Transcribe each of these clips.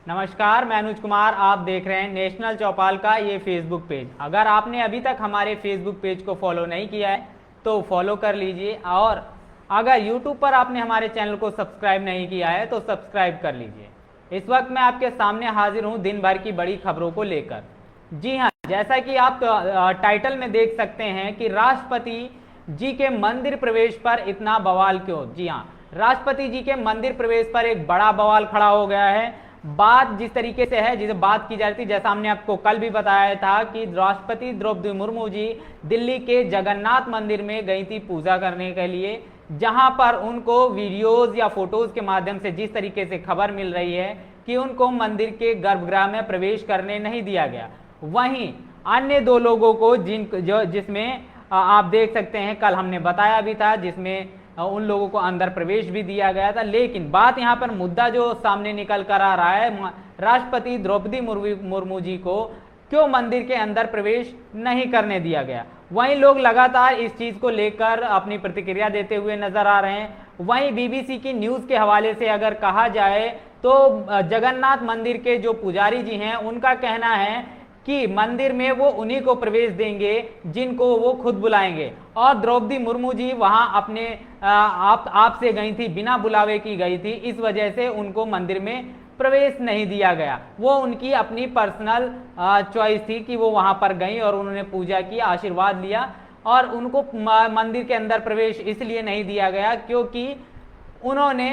नमस्कार, मैं अनुज कुमार। आप देख रहे हैं नेशनल चौपाल का ये फेसबुक पेज। अगर आपने अभी तक हमारे फेसबुक पेज को फॉलो नहीं किया है तो फॉलो कर लीजिए, और अगर यूट्यूब पर आपने हमारे चैनल को सब्सक्राइब नहीं किया है तो सब्सक्राइब कर लीजिए। इस वक्त मैं आपके सामने हाजिर हूँ दिन भर की बड़ी खबरों को लेकर। जी हाँ, जैसा कि आप टाइटल में देख सकते हैं कि राष्ट्रपति जी के मंदिर प्रवेश पर इतना बवाल क्यों। जी हाँ, राष्ट्रपति जी के मंदिर प्रवेश पर एक बड़ा बवाल खड़ा हो गया है। बात जिस तरीके से है, जिसे बात की जा रही थी, जैसा हमने आपको कल भी बताया था कि राष्ट्रपति द्रौपदी मुर्मू जी दिल्ली के जगन्नाथ मंदिर में गई थी पूजा करने के लिए, जहां पर उनको वीडियोज या फोटोज के माध्यम से जिस तरीके से खबर मिल रही है कि उनको मंदिर के गर्भगृह में प्रवेश करने नहीं दिया गया। वहीं अन्य दो लोगों को जिसमें आप देख सकते हैं, कल हमने बताया भी था, जिसमें उन लोगों को अंदर प्रवेश भी दिया गया था। लेकिन बात यहाँ पर मुद्दा जो सामने निकल कर आ रहा है, राष्ट्रपति द्रौपदी मुर्मू जी को क्यों मंदिर के अंदर प्रवेश नहीं करने दिया गया। वहीं लोग लगातार इस चीज को लेकर अपनी प्रतिक्रिया देते हुए नजर आ रहे हैं। वहीं बीबीसी की न्यूज के हवाले से अगर कहा जाए तो जगन्नाथ मंदिर के जो पुजारी जी हैं उनका कहना है कि मंदिर में वो उन्हीं को प्रवेश देंगे जिनको वो खुद बुलाएंगे, और द्रौपदी मुर्मू जी वहां अपने आप से गई थी, बिना बुलावे की गई थी, इस वजह से उनको मंदिर में प्रवेश नहीं दिया गया। वो उनकी अपनी पर्सनल चॉइस थी कि वो वहां पर गई और उन्होंने पूजा की, आशीर्वाद लिया, और उनको मंदिर के अंदर प्रवेश इसलिए नहीं दिया गया क्योंकि उन्होंने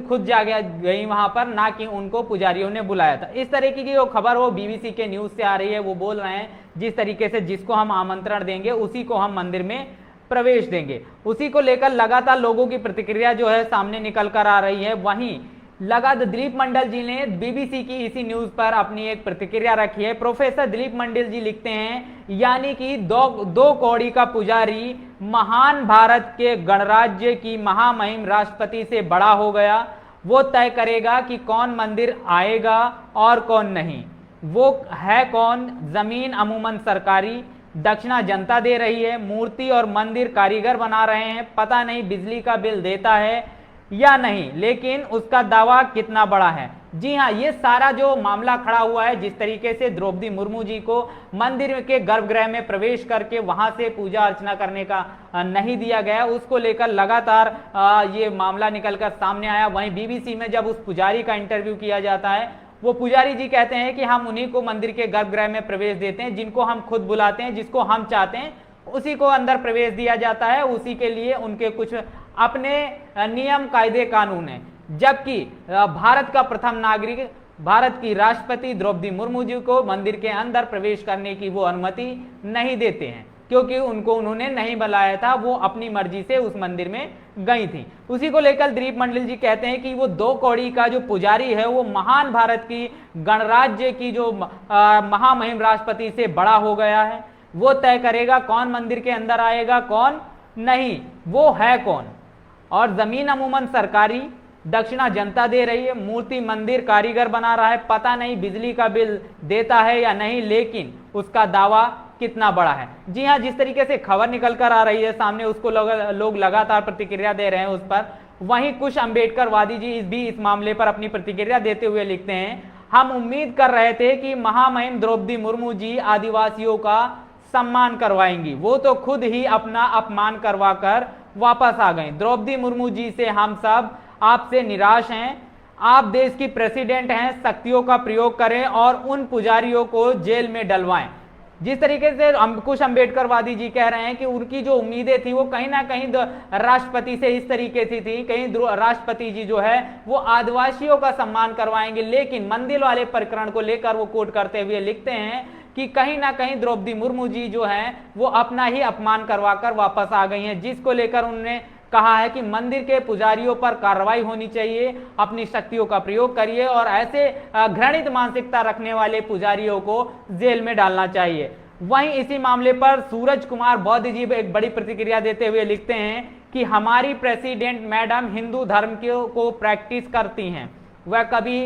खुद जा गई वहां पर, ना कि उनको पुजारियों ने बुलाया था। इस तरीके की जो खबर वो बीबीसी के न्यूज से आ रही है। वो बोल रहे हैं जिस तरीके से जिसको हम आमंत्रण देंगे उसी को हम मंदिर में प्रवेश देंगे। उसी को लेकर लगातार लोगों की प्रतिक्रिया जो है सामने निकल कर आ रही है। वहीं लगातार दिलीप मंडल जी ने बीबीसी की इसी न्यूज पर अपनी एक प्रतिक्रिया रखी है। प्रोफेसर दिलीप मंडल जी लिखते हैं, यानी कि दो कौड़ी का पुजारी महान भारत के गणराज्य की महामहिम राष्ट्रपति से बड़ा हो गया। वो तय करेगा कि कौन मंदिर आएगा और कौन नहीं। वो है कौन? जमीन अमूमन सरकारी, दक्षिणा जनता दे रही है, मूर्ति और मंदिर कारीगर बना रहे हैं, पता नहीं बिजली का बिल देता है या नहीं, लेकिन उसका दावा कितना बड़ा है। जी हाँ, ये सारा जो मामला खड़ा हुआ है, जिस तरीके से द्रौपदी मुर्मू जी को मंदिर के गर्भगृह में प्रवेश करके वहां से पूजा अर्चना करने का नहीं दिया गया, उसको लेकर लगातार ये मामला निकलकर सामने आया। वहीं बीबीसी में जब उस पुजारी का इंटरव्यू किया जाता है, वो पुजारी जी कहते हैं कि हम उन्हीं को मंदिर के गर्भगृह में प्रवेश देते हैं जिनको हम खुद बुलाते हैं, जिसको हम चाहते हैं उसी को अंदर प्रवेश दिया जाता है। उसी के लिए उनके कुछ अपने नियम, कायदे, कानून है। जबकि भारत का प्रथम नागरिक, भारत की राष्ट्रपति द्रौपदी मुर्मू जी को मंदिर के अंदर प्रवेश करने की वो अनुमति नहीं देते हैं क्योंकि उनको उन्होंने नहीं बुलाया था, वो अपनी मर्जी से उस मंदिर में गई थी। उसी को लेकर दिलीप मंडल जी कहते हैं कि वो दो कौड़ी का जो पुजारी है वो महान भारत की गणराज्य की जो महामहिम राष्ट्रपति से बड़ा हो गया है। वो तय करेगा कौन मंदिर के अंदर आएगा, कौन नहीं। वो है कौन? और जमीन अमूमन सरकारी, दक्षिणा जनता दे रही है, मूर्ति मंदिर कारीगर बना रहा है, पता नहीं बिजली का बिल देता है या नहीं, लेकिन उसका दावा कितना बड़ा है। जी हाँ, जिस तरीके से खबर निकल कर आ रही है सामने, उसको लोग लगातार प्रतिक्रिया दे रहे हैं उस पर। वहीं कुछ अम्बेडकरवादी जी भी इस मामले पर अपनी प्रतिक्रिया देते हुए लिखते हैं, हम उम्मीद कर रहे थे कि महामहिम द्रौपदी मुर्मू जी आदिवासियों का सम्मान करवाएंगी, वो तो खुद ही अपना अपमान करवाकर वापस आ गई। द्रौपदी मुर्मू जी से हम सब आपसे निराश हैं। आप देश की प्रेसिडेंट हैं, शक्तियों का प्रयोग करें और उन पुजारियों को जेल में डलवाएं। जिस तरीके से कुछ अम्बेडकरवादी जी कह रहे हैं कि उनकी जो उम्मीदें थी वो कहीं ना कहीं राष्ट्रपति से इस तरीके से थी, कहीं राष्ट्रपति जी जो है वो आदिवासियों का सम्मान करवाएंगे। लेकिन मंदिर वाले प्रकरण को लेकर वो कोट करते हुए लिखते हैं कि कहीं ना कहीं द्रौपदी मुर्मू जी जो हैं वो अपना ही अपमान करवाकर वापस आ गई हैं, जिसको लेकर उन्होंने कहा है कि मंदिर के पुजारियों पर कार्रवाई होनी चाहिए, अपनी शक्तियों का प्रयोग करिए और ऐसे घृणित मानसिकता रखने वाले पुजारियों को जेल में डालना चाहिए। वहीं इसी मामले पर सूरज कुमार बौद्ध जी एक बड़ी प्रतिक्रिया देते हुए लिखते हैं कि हमारी प्रेसिडेंट मैडम हिंदू धर्म को प्रैक्टिस करती हैं, वह कभी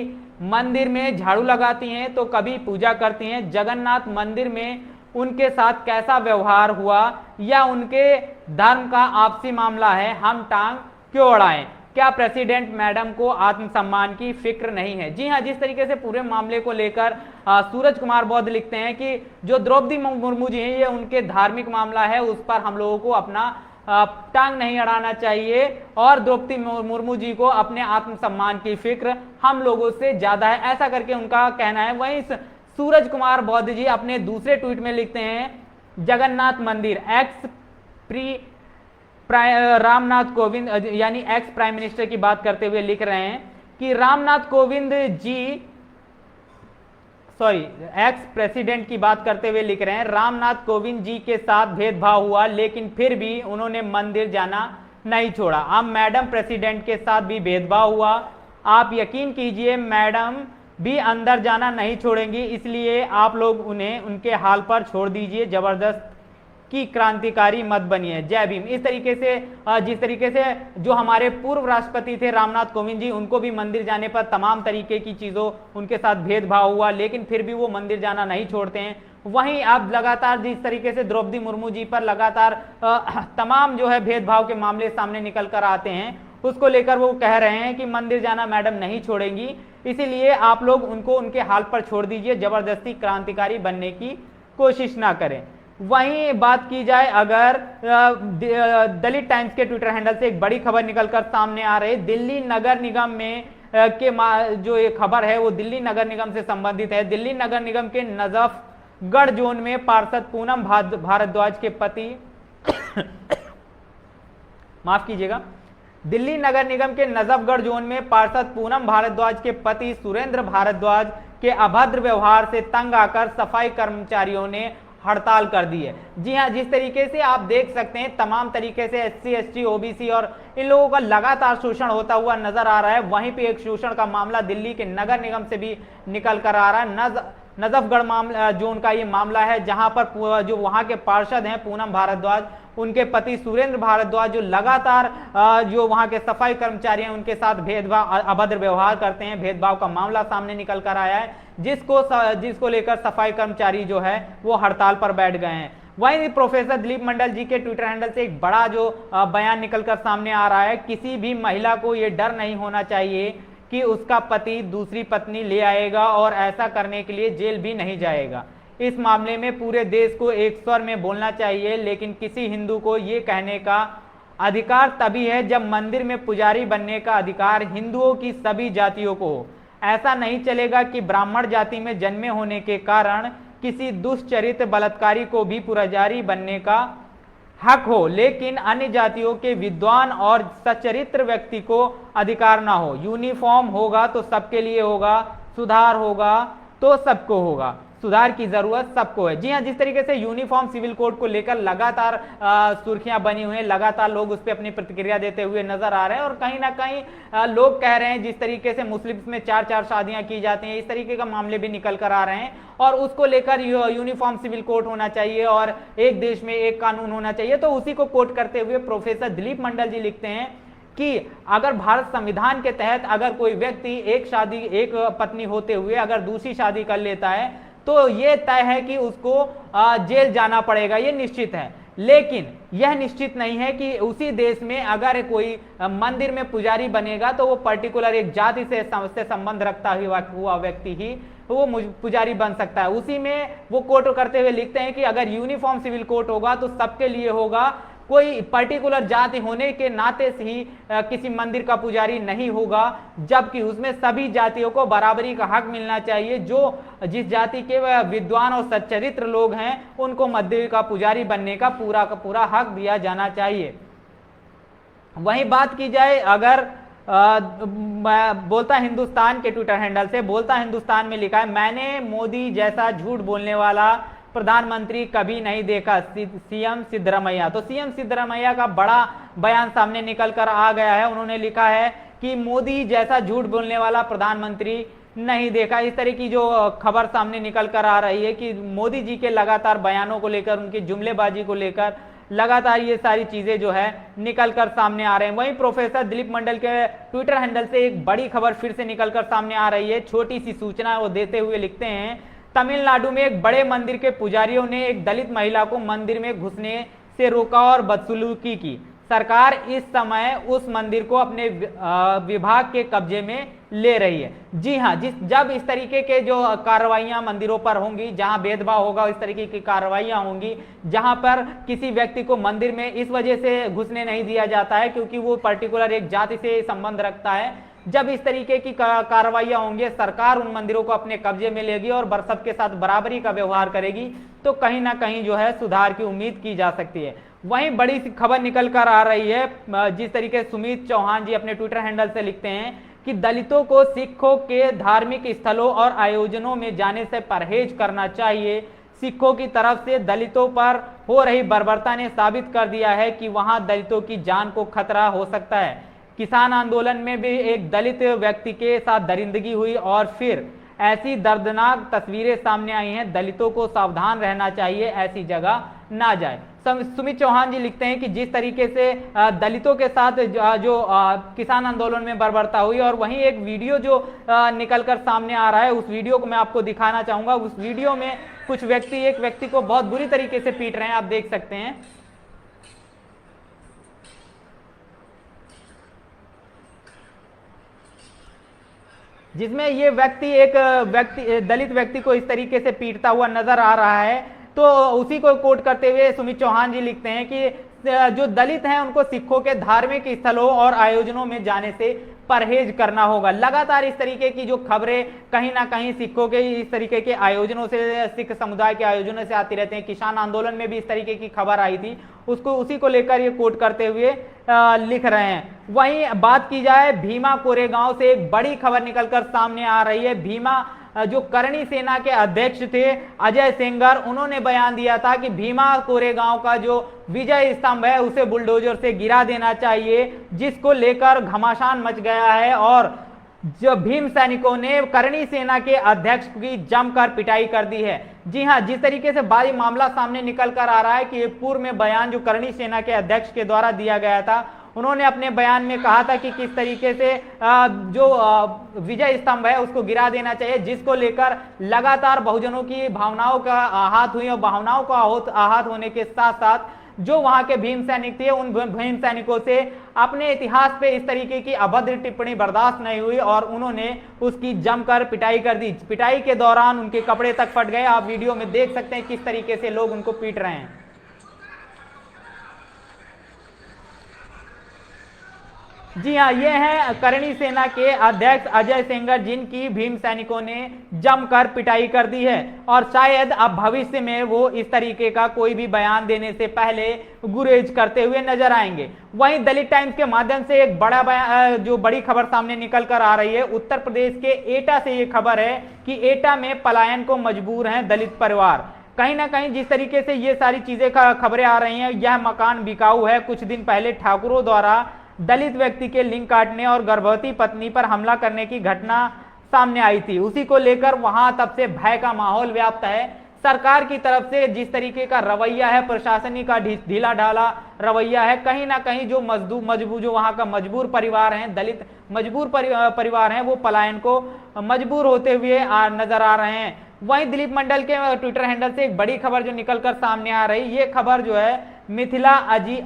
मंदिर में झाड़ू लगाती हैं तो कभी पूजा करती हैं। जगन्नाथ मंदिर में उनके साथ कैसा व्यवहार हुआ या उनके धर्म का आपसी मामला है, हम टांग क्यों अड़ाएं। क्या प्रेसिडेंट मैडम को आत्मसम्मान की फिक्र नहीं है? जी हाँ, जिस तरीके से पूरे मामले को लेकर सूरज कुमार बौद्ध लिखते हैं कि जो द्रौपदी मुर्मू जी हैं ये उनके धार्मिक मामला है, उस पर हम लोगों को अपना टांग नहीं अड़ाना चाहिए और द्रौपदी मुर्मू जी को अपने आत्मसम्मान की फिक्र हम लोगों से ज्यादा है, ऐसा करके उनका कहना है। वहीं सूरज कुमार बौद्ध जी अपने दूसरे ट्वीट में लिखते हैं, जगन्नाथ मंदिर एक्स रामनाथ कोविंद यानी एक्स प्राइम मिनिस्टर की बात करते हुए लिख रहे हैं कि रामनाथ कोविंद जी एक्स प्रेसिडेंट की बात करते हुए लिख रहे हैं, रामनाथ कोविंद जी के साथ भेदभाव हुआ लेकिन फिर भी उन्होंने मंदिर जाना नहीं छोड़ा। अब मैडम प्रेसिडेंट के साथ भी भेदभाव हुआ, आप यकीन कीजिए मैडम भी अंदर जाना नहीं छोड़ेंगी, इसलिए आप लोग उन्हें उनके हाल पर छोड़ दीजिए, जबरदस्त की क्रांतिकारी मत बनिए, जय भीम। इस तरीके से जिस तरीके से जो हमारे पूर्व राष्ट्रपति थे रामनाथ कोविंद जी, उनको भी मंदिर जाने पर तमाम तरीके की चीजों उनके साथ भेदभाव हुआ लेकिन फिर भी वो मंदिर जाना नहीं छोड़ते हैं। वहीं अब लगातार जिस तरीके से द्रौपदी मुर्मू जी पर लगातार तमाम जो है भेदभाव के मामले सामने निकल कर आते हैं, उसको लेकर वो कह रहे हैं कि मंदिर जाना मैडम नहीं छोड़ेंगी, इसीलिए आप लोग उनको उनके हाल पर छोड़ दीजिए, जबरदस्ती क्रांतिकारी बनने की कोशिश ना करें। वहीं बात की जाए अगर दलित टाइम्स के ट्विटर हैंडल से एक बड़ी खबर निकलकर सामने आ रही, दिल्ली नगर निगम में जो ये खबर है वो दिल्ली नगर निगम से संबंधित है। दिल्ली नगर निगम के नजफगढ़ जोन में पार्षद पूनम भारद्वाज के पति माफ कीजिएगा, दिल्ली नगर निगम के नजफगढ़ जोन में पार्षद पूनम भारद्वाज के पति सुरेंद्र भारद्वाज के अभद्र व्यवहार से तंग आकर सफाई कर्मचारियों ने हड़ताल कर दी है। जी हां, जिस तरीके से आप देख सकते हैं तमाम तरीके से एससी एसटी ओबीसी और इन लोगों का लगातार शोषण होता हुआ नजर आ रहा है। वहीं पे एक शोषण का मामला दिल्ली के नगर निगम से भी निकल कर आ रहा है। नजफगढ़ मामला जोन का ये मामला है जहां पर जो वहां के पार्षद हैं पूनम भारद्वाज, उनके पति सुरेंद्र भारद्वाज जो लगातार जो वहां के सफाई कर्मचारी हैं उनके साथ भेदभाव अभद्र व्यवहार करते हैं, भेदभाव का मामला सामने निकल कर आया है, जिसको लेकर सफाई कर्मचारी जो है वो हड़ताल पर बैठ गए हैं। वहीं प्रोफेसर दिलीप मंडल जी के ट्विटर हैंडल से एक बड़ा जो बयान निकलकर सामने आ रहा है, किसी भी महिला को ये डर नहीं होना चाहिए कि उसका पति दूसरी पत्नी ले आएगा और ऐसा करने के लिए जेल भी नहीं जाएगा। इस मामले में पूरे देश को एक स्वर में बोलना चाहिए, लेकिन किसी हिंदू को ये कहने का अधिकार तभी है जब मंदिर में पुजारी बनने का अधिकार हिंदुओं की सभी जातियों को हो। ऐसा नहीं चलेगा कि ब्राह्मण जाति में जन्मे होने के कारण किसी दुष्चरित्र बलात्कारी को भी पुजारी बनने का हक हो, लेकिन अन्य जातियों के विद्वान और सच्चरित्र व्यक्ति को अधिकार ना हो। यूनिफॉर्म होगा तो सबके लिए होगा, सुधार होगा तो सबको होगा, सुधार की जरूरत सबको है। जी हां, जिस तरीके से यूनिफॉर्म सिविल कोड को लेकर लगातार सुर्खियां बनी हुई हैं, लगातार लोग उस पर अपनी प्रतिक्रिया देते हुए नजर आ रहे हैं और कहीं ना कहीं लोग कह रहे हैं जिस तरीके से मुस्लिम्स में 4-4 शादियां की जाती हैं, इस तरीके का मामले भी निकल कर आ रहे हैं और उसको लेकर यूनिफॉर्म सिविल कोड होना चाहिए और एक देश में एक कानून होना चाहिए। तो उसी को कोट करते हुए प्रोफेसर दिलीप मंडल जी लिखते हैं कि अगर भारत संविधान के तहत अगर कोई व्यक्ति एक पत्नी होते हुए अगर दूसरी शादी कर लेता है तो यह तय है कि उसको जेल जाना पड़ेगा, यह निश्चित है। लेकिन यह निश्चित नहीं है कि उसी देश में अगर कोई मंदिर में पुजारी बनेगा तो वो पर्टिकुलर एक जाति से संबंध रखता हुआ व्यक्ति ही वो पुजारी बन सकता है। उसी में वो कोट करते हुए लिखते हैं कि अगर यूनिफॉर्म सिविल कोड होगा तो सबके लिए होगा, कोई पर्टिकुलर जाति होने के नाते से ही किसी मंदिर का पुजारी नहीं होगा, जबकि उसमें सभी जातियों को बराबरी का हक मिलना चाहिए। जो जिस जाति के विद्वान और सच्चरित्र लोग हैं उनको मंदिर का पुजारी बनने का पूरा हक दिया जाना चाहिए। वहीं बात की जाए अगर बोलता हिंदुस्तान के ट्विटर हैंडल से, बोलता हिंदुस्तान में लिखा है, मैंने मोदी जैसा झूठ बोलने वाला प्रधानमंत्री कभी नहीं देखा, सीएम सिद्धरामैया। तो सीएम सिद्धरामैया का बड़ा बयान सामने निकल कर आ गया है। उन्होंने लिखा है कि मोदी जैसा झूठ बोलने वाला प्रधानमंत्री नहीं देखा। इस तरह की जो खबर सामने निकल कर आ रही है कि मोदी जी के लगातार बयानों को लेकर, उनकी जुमलेबाजी को लेकर लगातार ये सारी चीजें जो है निकल कर सामने आ रहे हैं। वहीं प्रोफेसर दिलीप मंडल के ट्विटर हैंडल से एक बड़ी खबर फिर से निकल कर सामने आ रही है। छोटी सी सूचना वो देते हुए लिखते हैं, तमिलनाडु में एक बड़े मंदिर के पुजारियों ने एक दलित महिला को मंदिर में घुसने से रोका और बदसलूकी की। सरकार इस समय उस मंदिर को अपने विभाग के कब्जे में ले रही है। जी हाँ, जब इस तरीके के जो कार्रवाइयां मंदिरों पर होंगी, जहां भेदभाव होगा, इस तरीके की कार्रवाइयां होंगी, जहां पर किसी व्यक्ति को मंदिर में इस वजह से घुसने नहीं दिया जाता है क्योंकि वो पर्टिकुलर एक जाति से संबंध रखता है, जब इस तरीके की कार्रवाइयां होंगी, सरकार उन मंदिरों को अपने कब्जे में लेगी और सबके साथ बराबरी का व्यवहार करेगी, तो कहीं ना कहीं जो है सुधार की उम्मीद की जा सकती है। वहीं बड़ी खबर निकल कर आ रही है, जिस तरीके से सुमित चौहान जी अपने ट्विटर हैंडल से लिखते हैं कि दलितों को सिखों के धार्मिक स्थलों और आयोजनों में जाने से परहेज करना चाहिए। सिखों की तरफ से दलितों पर हो रही बर्बरता ने साबित कर दिया है कि वहां दलितों की जान को खतरा हो सकता है। किसान आंदोलन में भी एक दलित व्यक्ति के साथ दरिंदगी हुई और फिर ऐसी दर्दनाक तस्वीरें सामने आई हैं। दलितों को सावधान रहना चाहिए, ऐसी जगह ना जाए। सुमित चौहान जी लिखते हैं कि जिस तरीके से दलितों के साथ जो किसान आंदोलन में बर्बरता हुई, और वहीं एक वीडियो जो निकलकर सामने आ रहा है, उस वीडियो को मैं आपको दिखाना चाहूंगा। उस वीडियो में कुछ व्यक्ति एक व्यक्ति को बहुत बुरी तरीके से पीट रहे हैं, आप देख सकते हैं। जिसमें ये व्यक्ति एक दलित व्यक्ति को इस तरीके से पीटता हुआ नजर आ रहा है। तो उसी को कोट करते हुए सुमित चौहान जी लिखते हैं कि जो दलित हैं उनको सिखों के धार्मिक स्थलों और आयोजनों में जाने से परहेज करना होगा। लगातार इस तरीके की जो खबरें कहीं ना कहीं सिखों के इस तरीके के आयोजनों से, सिख समुदाय के आयोजनों से आती रहते हैं। किसान आंदोलन में भी इस तरीके की खबर आई थी, उसी को लेकर ये कोट करते हुए लिख रहे हैं। वहीं बात की जाए भीमा कोरेगांव से, एक बड़ी खबर निकलकर सामने आ रही है। भीमा जो करणी सेना के अध्यक्ष थे अजय सेंगर, उन्होंने बयान दिया था कि भीमा कोरेगांव का जो विजय स्तंभ है उसे बुलडोजर से गिरा देना चाहिए, जिसको लेकर घमासान मच गया है और जो भीम सैनिकों ने करणी सेना के अध्यक्ष की जमकर पिटाई कर दी है। जी हां, जिस तरीके से भारी मामला सामने निकल कर आ रहा है कि पूर्व में बयान जो करणी सेना के अध्यक्ष के द्वारा दिया गया था, उन्होंने अपने बयान में कहा था कि किस तरीके से जो विजय स्तंभ है उसको गिरा देना चाहिए, जिसको लेकर लगातार बहुजनों की भावनाओं का आहत हुई और भावनाओं का आहत होने के साथ साथ जो वहां के भीम सैनिक थे, उन भीम सैनिकों से अपने इतिहास पे इस तरीके की अभद्र टिप्पणी बर्दाश्त नहीं हुई और उन्होंने उसकी जमकर पिटाई कर दी। पिटाई के दौरान उनके कपड़े तक फट गए। आप वीडियो में देख सकते हैं किस तरीके से लोग उनको पीट रहे हैं। जी हाँ, ये हैं करणी सेना के अध्यक्ष अजय सेंगर, जिनकी भीम सैनिकों ने जमकर पिटाई कर दी है और शायद अब भविष्य में वो इस तरीके का कोई भी बयान देने से पहले गुरेज करते हुए नजर आएंगे। वहीं दलित टाइम्स के माध्यम से एक बड़ी खबर सामने निकल कर आ रही है। उत्तर प्रदेश के एटा से ये खबर है कि एटा में पलायन को मजबूर हैं दलित परिवार। कहीं ना कहीं जिस तरीके से ये सारी चीजें खबरें आ रही हैं, यह मकान बिकाऊ है। कुछ दिन पहले ठाकुरों द्वारा दलित व्यक्ति के लिंग काटने और गर्भवती पत्नी पर हमला करने की घटना सामने आई थी। उसी को लेकर वहां तब से भय का माहौल व्याप्त है। सरकार की तरफ से जिस तरीके का रवैया है, प्रशासनिक का ढीला ढाला रवैया है, कहीं ना कहीं जो मजबूर जो वहां का मजबूर परिवार हैं, दलित मजबूर परिवार हैं, वो पलायन को मजबूर होते हुए नजर आ रहे हैं। वहीं दिलीप मंडल के ट्विटर हैंडल से एक बड़ी खबर जो निकलकर सामने आ रही, ये खबर जो है मिथिला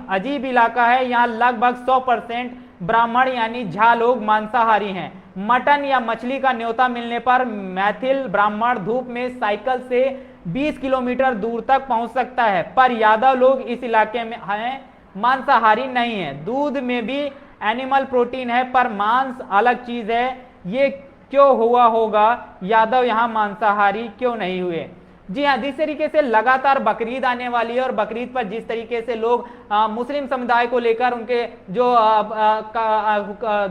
अजीब इलाका है। यहाँ लगभग 100% ब्राह्मण यानी झा लोग मांसाहारी हैं। मटन या मछली का न्योता मिलने पर मैथिल ब्राह्मण धूप में साइकिल से 20 किलोमीटर दूर तक पहुंच सकता है, पर यादव लोग इस इलाके में हैं, मांसाहारी नहीं है। दूध में भी एनिमल प्रोटीन है, पर मांस अलग चीज है। ये क्यों हुआ होगा? यादव यहाँ मांसाहारी क्यों नहीं हुए? जी हाँ, जिस तरीके से लगातार बकरीद आने वाली है और बकरीद पर जिस तरीके से लोग मुस्लिम समुदाय को लेकर उनके जो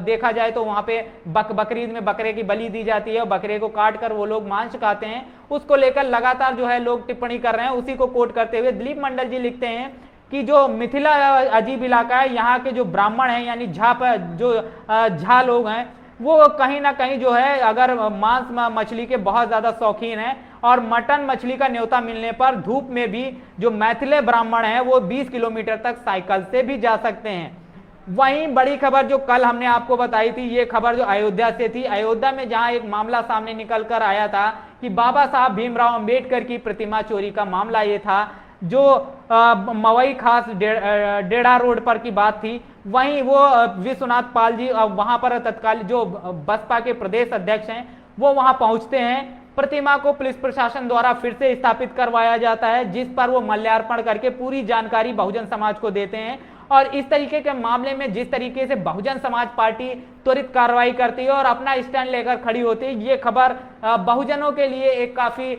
देखा जाए तो वहां पे बकरीद में बकरे की बलि दी जाती है और बकरे को काट कर वो लोग मांस खाते हैं, उसको लेकर लगातार जो है लोग टिप्पणी कर रहे हैं। उसी को कोट करते हुए दिलीप मंडल जी लिखते हैं कि जो मिथिला अजीब इलाका है, यहाँ के जो ब्राह्मण हैं यानी झा लोग हैं, वो कहीं ना कहीं जो है अगर मांस मछली के बहुत ज्यादा शौकीन हैं और मटन मछली का न्योता मिलने पर धूप में भी जो मैथिले ब्राह्मण हैं वो 20 किलोमीटर तक साइकिल से भी जा सकते हैं। वहीं बड़ी खबर जो कल हमने आपको बताई थी, ये खबर जो अयोध्या से थी। अयोध्या में जहां एक मामला सामने निकल कर आया था कि बाबा साहब भीमराव अंबेडकर की प्रतिमा चोरी का मामला ये था। जो मवई खास डेढ़ा रोड पर की बात थी, वहीं वो विश्वनाथ पाल जी वहां पर तत्कालीन जो बसपा के प्रदेश अध्यक्ष हैं वो वहां पहुंचते हैं। प्रतिमा को पुलिस प्रशासन द्वारा फिर से स्थापित करवाया जाता है, जिस पर वो माल्यार्पण करके पूरी जानकारी बहुजन समाज को देते हैं। और इस तरीके के मामले में जिस तरीके से बहुजन समाज पार्टी त्वरित कार्रवाई करती है और अपना स्टैंड लेकर खड़ी होती है, ये खबर बहुजनों के लिए एक काफी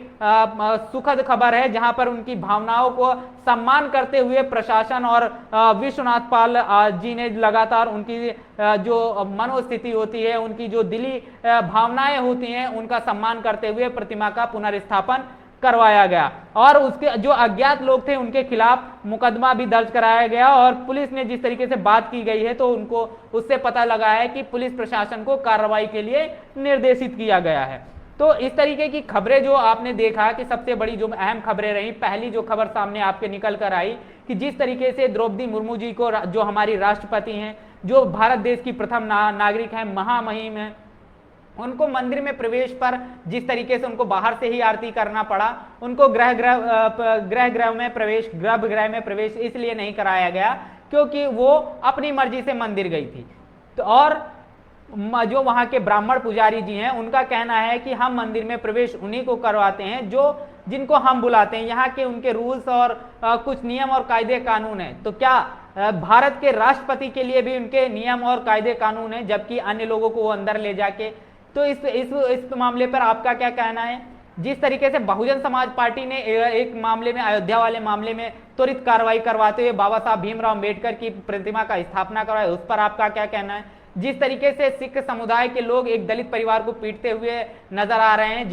सुखद खबर है, जहां पर उनकी भावनाओं को सम्मान करते हुए प्रशासन और विश्वनाथ पाल जी ने लगातार उनकी जो मनोस्थिति होती है, उनकी जो दिली भावनाएं होती हैं, उनका सम्मान करते हुए प्रतिमा का पुनर्स्थापन करवाया गया। और उसके जो अज्ञात लोग थे उनके खिलाफ मुकदमा भी दर्ज कराया गया। और पुलिस ने जिस तरीके से बात की गई है, तो उनको उससे पता लगा है कि पुलिस प्रशासन को कार्रवाई के लिए निर्देशित किया गया है। तो इस तरीके की खबरें जो आपने देखा कि सबसे बड़ी जो अहम खबरें रही, पहली जो खबर सामने आपके निकल कर आई कि जिस तरीके से द्रौपदी मुर्मू जी को, जो हमारी राष्ट्रपति हैं, जो भारत देश की प्रथम नागरिक हैं, महामहिम हैं, उनको मंदिर में प्रवेश पर जिस तरीके से उनको बाहर से ही आरती करना पड़ा, उनको गर्भगृह में प्रवेश इसलिए नहीं कराया गया क्योंकि वो अपनी मर्जी से मंदिर गई थी। तो और जो वहां के ब्राह्मण पुजारी जी हैं, उनका कहना है कि हम मंदिर में प्रवेश उन्हीं को करवाते हैं जिनको हम बुलाते हैं। यहाँ के उनके रूल्स और कुछ नियम और कायदे कानून हैं। तो क्या भारत के राष्ट्रपति के लिए भी उनके नियम और कायदे कानून हैं, जबकि अन्य लोगों को वो अंदर ले जाके? तो इस मामले पर आपका क्या कहना है? जिस तरीके से बहुजन समाज पार्टी ने एक मामले में, अयोध्या वाले मामले में त्वरित कार्रवाई करवाते हुए बाबा साहब भीमराव अम्बेडकर की प्रतिमा का स्थापना करवाया, उस पर आपका क्या कहना है? जिस तरीके से सिख समुदाय के लोग एक दलित परिवार को पीटते हुए नजर आ रहे हैं,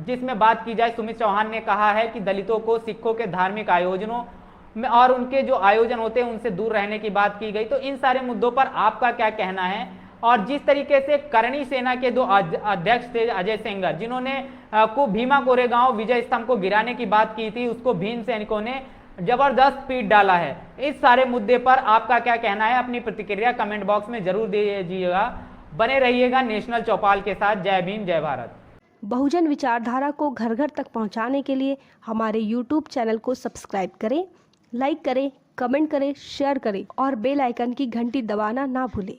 जिसमें बात की जाए, सुमित चौहान ने कहा है कि दलितों को सिखों के धार्मिक आयोजनों में और उनके जो आयोजन होते हैं उनसे दूर रहने की बात की गई। तो इन सारे मुद्दों पर आपका क्या कहना है? और जिस तरीके से करणी सेना के दो अध्यक्ष थे, अजय सेंगर, जिन्होंने भीमा कोरेगांव विजय स्तंभ को गिराने की बात की थी, उसको भीम सैनिकों ने जबरदस्त पीट डाला है। इस सारे मुद्दे पर आपका क्या कहना है? अपनी प्रतिक्रिया कमेंट बॉक्स में जरूर दीजिएगा। बने रहिएगा नेशनल चौपाल के साथ। जय भीम, जय भारत। बहुजन विचारधारा को घर घर तक पहुंचाने के लिए हमारे YouTube चैनल को सब्सक्राइब करें, लाइक करें, कमेंट करें, शेयर करें और बेल आइकन की घंटी दबाना ना भूलें।